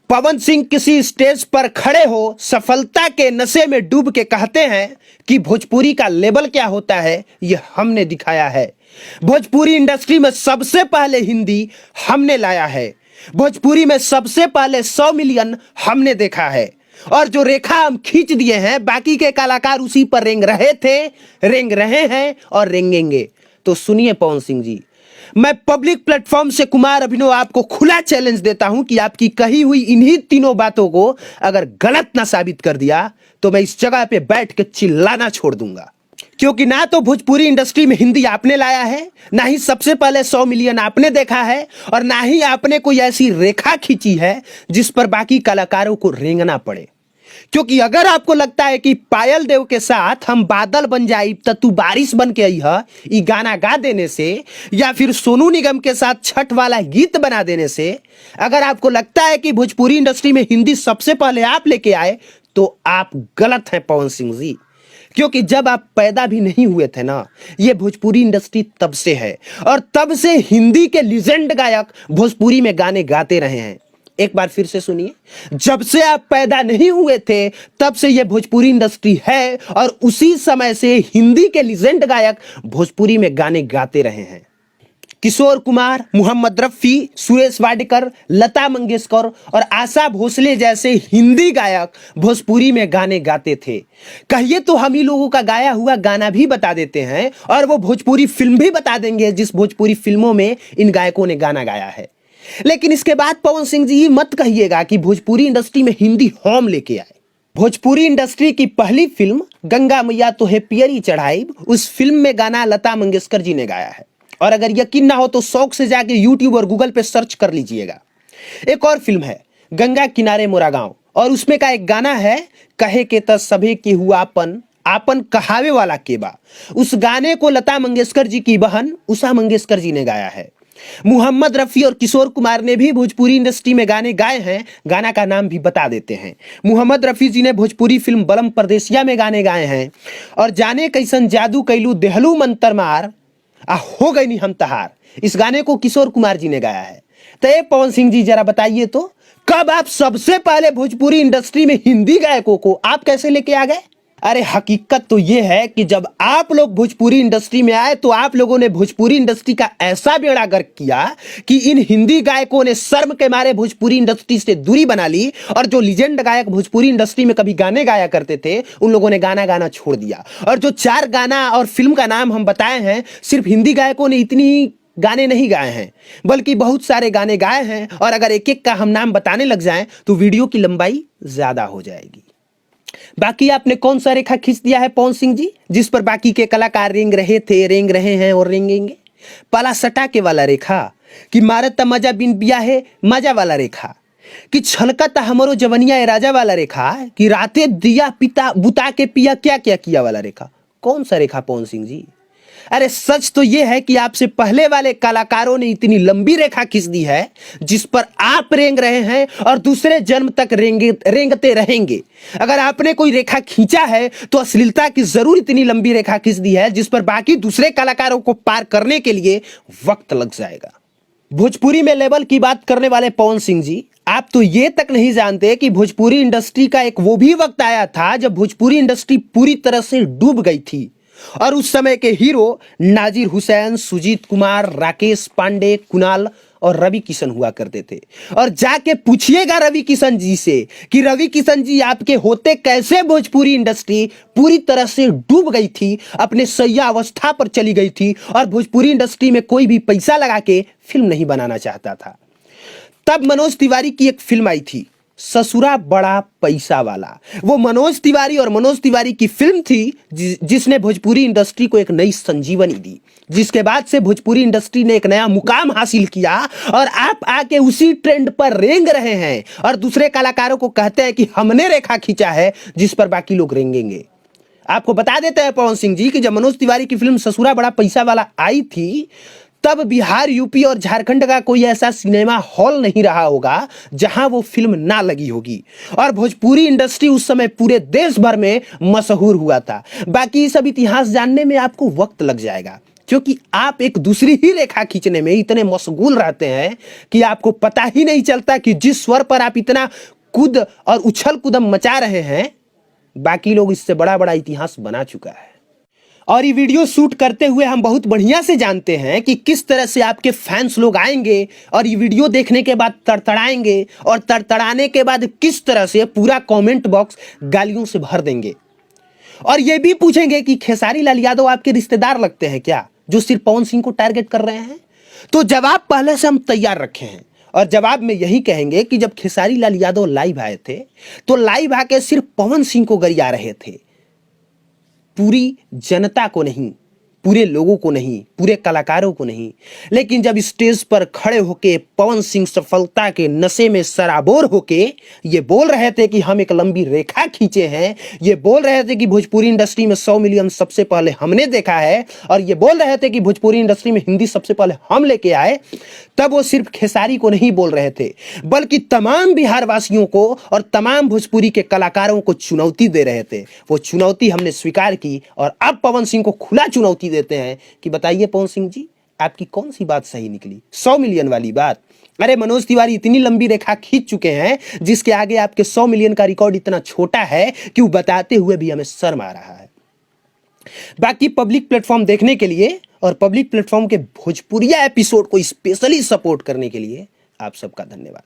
पवन सिंह किसी स्टेज पर खड़े हो सफलता के नशे में डूब के कहते हैं कि भोजपुरी का लेवल क्या होता है यह हमने दिखाया है। भोजपुरी इंडस्ट्री में सबसे पहले हिंदी हमने लाया है। भोजपुरी में सबसे पहले 100 मिलियन हमने देखा है और जो रेखा हम खींच दिए हैं बाकी के कलाकार उसी पर रेंग रहे थे, रेंग रहे हैं और रेंगेंगे। तो सुनिए पवन सिंह जी, मैं पब्लिक प्लेटफॉर्म से कुमार अभिनव आपको खुला चैलेंज देता हूं कि आपकी कही हुई इन्हीं तीनों बातों को अगर गलत ना साबित कर दिया तो मैं इस जगह पे बैठ के चिल्लाना छोड़ दूंगा। क्योंकि ना तो भोजपुरी इंडस्ट्री में हिंदी आपने लाया है, ना ही सबसे पहले 100 मिलियन आपने देखा है और ना ही आपने कोई ऐसी रेखा खींची है जिस पर बाकी कलाकारों को रेंगना पड़े। क्योंकि अगर आपको लगता है कि पायल देव के साथ हम बादल बन जाई त तू बारिश बन के आई है ये गाना गा देने से, या फिर सोनू निगम के साथ छठ वाला गीत बना देने से, अगर आपको लगता है कि भोजपुरी इंडस्ट्री में हिंदी सबसे पहले आप लेके आए तो आप गलत हैं पवन सिंह जी। क्योंकि जब आप पैदा भी नहीं हुए थे ना, ये भोजपुरी इंडस्ट्री तब से है और तब से हिंदी के लीजेंड गायक भोजपुरी में गाने गाते रहे हैं। एक बार फिर से सुनिए, जब से आप पैदा नहीं हुए थे तब से ये भोजपुरी इंडस्ट्री है और उसी समय से हिंदी के लीजेंड गायक भोजपुरी में गाने गाते रहे हैं। किशोर कुमार, मोहम्मद रफी, सुरेश वाडकर, लता मंगेशकर और आशा भोसले जैसे हिंदी गायक भोजपुरी में गाने गाते थे। कहिए तो हम ही लोगों का गाया हुआ गाना भी बता देते हैं और वो भोजपुरी फिल्म भी बता देंगे जिस भोजपुरी फिल्मों में इन गायकों ने गाना गाया है। लेकिन इसके बाद पवन सिंह जी मत कहिएगा कि भोजपुरी इंडस्ट्री में हिंदी हम लेके आए। भोजपुरी इंडस्ट्री की पहली फिल्म गंगा मैया तोहे पियरी चढ़ाई, उस फिल्म में गाना लता मंगेशकर जी ने गाया है। और अगर यकीन ना हो तो शौक से जाके यूट्यूब और गूगल पे सर्च कर लीजिएगा। एक और फिल्म है गंगा किनारे मोरा गांव और उसमें का एक गाना है कहे के त सभे के हुआ आपन कहावे वाला केबा। उस गाने को लता मंगेशकर जी की बहन उषा मंगेशकर जी ने गाया है। मोहम्मद रफी और किशोर कुमार ने भी भोजपुरी इंडस्ट्री में गाने गाए हैं। गाना का नाम भी बता देते हैं। मोहम्मद रफी जी ने भोजपुरी फिल्म बलम परदेसिया में गाने गाए हैं और जाने कैसन जादू कैलू देहलू मंतर मार हो गई नी हम तहार, इस गाने को किशोर कुमार जी ने गाया है। तो ये पवन सिंह जी जरा बताइए तो कब आप सबसे पहले भोजपुरी इंडस्ट्री में हिंदी गायकों को आप कैसे लेके आ गए? अरे हकीकत तो ये है कि जब आप लोग भोजपुरी इंडस्ट्री में आए तो आप लोगों ने भोजपुरी इंडस्ट्री का ऐसा बेड़ा गर्क किया कि इन हिंदी गायकों ने शर्म के मारे भोजपुरी इंडस्ट्री से दूरी बना ली और जो लीजेंड गायक भोजपुरी इंडस्ट्री में कभी गाने गाया करते थे उन लोगों ने गाना गाना छोड़ दिया। और जो 4 गाना और फिल्म का नाम हम बताए हैं, सिर्फ हिंदी गायकों ने इतनी गाने नहीं गाए हैं बल्कि बहुत सारे गाने गाए हैं और अगर एक एक का हम नाम बताने लग जाएं तो वीडियो की लंबाई ज्यादा हो जाएगी। बाकी आपने कौन सा रेखा खींच दिया है पवन सिंह जी जिस पर बाकी के कलाकार रेंग रहे थे, रेंग रहे हैं और रेंगेंगे? पाला सटा के वाला रेखा कि मारत मजा बिन बिया है मजा वाला रेखा कि छलकत हमरो जवनिया ए राजा वाला रेखा कि राते दिया पिता बुता के पिया क्या क्या किया वाला रेखा? कौन सा रेखा पवन सिंह जी? अरे सच तो यह है कि आपसे पहले वाले कलाकारों ने इतनी लंबी रेखा खींच दी है जिस पर आप रेंग रहे हैं और दूसरे जन्म तक रेंगते रहेंगे। अगर आपने कोई रेखा खींचा है तो अश्लीलता की जरूर इतनी लंबी रेखा खींच दी है जिस पर बाकी दूसरे कलाकारों को पार करने के लिए वक्त लग जाएगा। भोजपुरी में लेवल की बात करने वाले पवन सिंह जी, आप तो ये तक नहीं जानते कि भोजपुरी इंडस्ट्री का एक वो भी वक्त आया था जब भोजपुरी इंडस्ट्री पूरी तरह से डूब गई थी और उस समय के हीरो नाजिर हुसैन, सुजीत कुमार, राकेश पांडे, कुणाल और रवि किशन हुआ करते थे। और जाके पूछिएगा रवि किशन जी से कि रवि किशन जी आपके होते कैसे भोजपुरी इंडस्ट्री पूरी तरह से डूब गई थी, अपने सैया अवस्था पर चली गई थी और भोजपुरी इंडस्ट्री में कोई भी पैसा लगा के फिल्म नहीं बनाना चाहता था। तब मनोज तिवारी की एक फिल्म आई थी ससुरा बड़ा पैसा वाला। वो मनोज तिवारी और मनोज तिवारी की फिल्म थी जिसने भोजपुरी इंडस्ट्री को एक नई संजीवनी दी, जिसके बाद से भोजपुरी इंडस्ट्री ने एक नया मुकाम हासिल किया और आप आके उसी ट्रेंड पर रेंग रहे हैं और दूसरे कलाकारों को कहते हैं कि हमने रेखा खींचा है जिस पर बाकी लोग रेंगेंगे। आपको बता देते हैं पवन सिंह जी कि जब मनोज तिवारी की फिल्म ससुरा बड़ा पैसा वाला आई थी तब बिहार, यूपी और झारखंड का कोई ऐसा सिनेमा हॉल नहीं रहा होगा जहां वो फिल्म ना लगी होगी और भोजपुरी इंडस्ट्री उस समय पूरे देश भर में मशहूर हुआ था। बाकी सब इतिहास जानने में आपको वक्त लग जाएगा। क्योंकि आप एक दूसरी ही रेखा खींचने में इतने मशगूल रहते हैं कि आपको पता ही नहीं चलता कि जिस स्वर पर आप इतना कूद और उछल कूदम मचा रहे हैं, बाकी लोग इससे बड़ा बड़ा इतिहास बना चुका है। और ये वीडियो शूट करते हुए हम बहुत बढ़िया से जानते हैं कि किस तरह से आपके फैंस लोग आएंगे और ये वीडियो देखने के बाद तड़तड़ाएंगे, और तड़तड़ाने के बाद किस तरह से पूरा कमेंट बॉक्स गालियों से भर देंगे, और ये भी पूछेंगे कि खेसारी लाल यादव आपके रिश्तेदार लगते हैं क्या, जो सिर्फ पवन सिंह को टारगेट कर रहे हैं। तो जवाब पहले से हम तैयार रखे हैं, और जवाब में यही कहेंगे कि जब खेसारी लाल यादव लाइव आए थे तो लाइव आके सिर्फ पवन सिंह को गरिया रहे थे, पूरी जनता को नहीं, पूरे लोगों को नहीं, पूरे कलाकारों को नहीं। लेकिन जब स्टेज पर खड़े होके पवन सिंह सफलता के नशे में सराबोर होके ये बोल रहे थे कि हम एक लंबी रेखा खींचे हैं, ये बोल रहे थे कि भोजपुरी इंडस्ट्री में 100 मिलियन सबसे पहले हमने देखा है, और ये बोल रहे थे कि भोजपुरी इंडस्ट्री में हिंदी सबसे पहले हम लेके आए, तब वो सिर्फ खेसारी को नहीं बोल रहे थे, बल्कि तमाम बिहार वासियों को और तमाम भोजपुरी के कलाकारों को चुनौती दे रहे थे। वो चुनौती हमने स्वीकार की, और अब पवन सिंह को खुला चुनौती देते हैं कि बताइए पवन सिंह जी, आपकी कौन सी बात सही निकली, 100 मिलियन वाली बात? अरे मनोज तिवारी इतनी लंबी रेखा खींच चुके हैं जिसके आगे आपके 100 मिलियन का रिकॉर्ड इतना छोटा है कि वो बताते हुए भी हमें शर्म आ रहा है। बाकी पब्लिक प्लेटफॉर्म देखने के लिए और पब्लिक प्लेटफॉर्म के भोजपुरिया एपिसोड को स्पेशली सपोर्ट करने के लिए आप सबका धन्यवाद।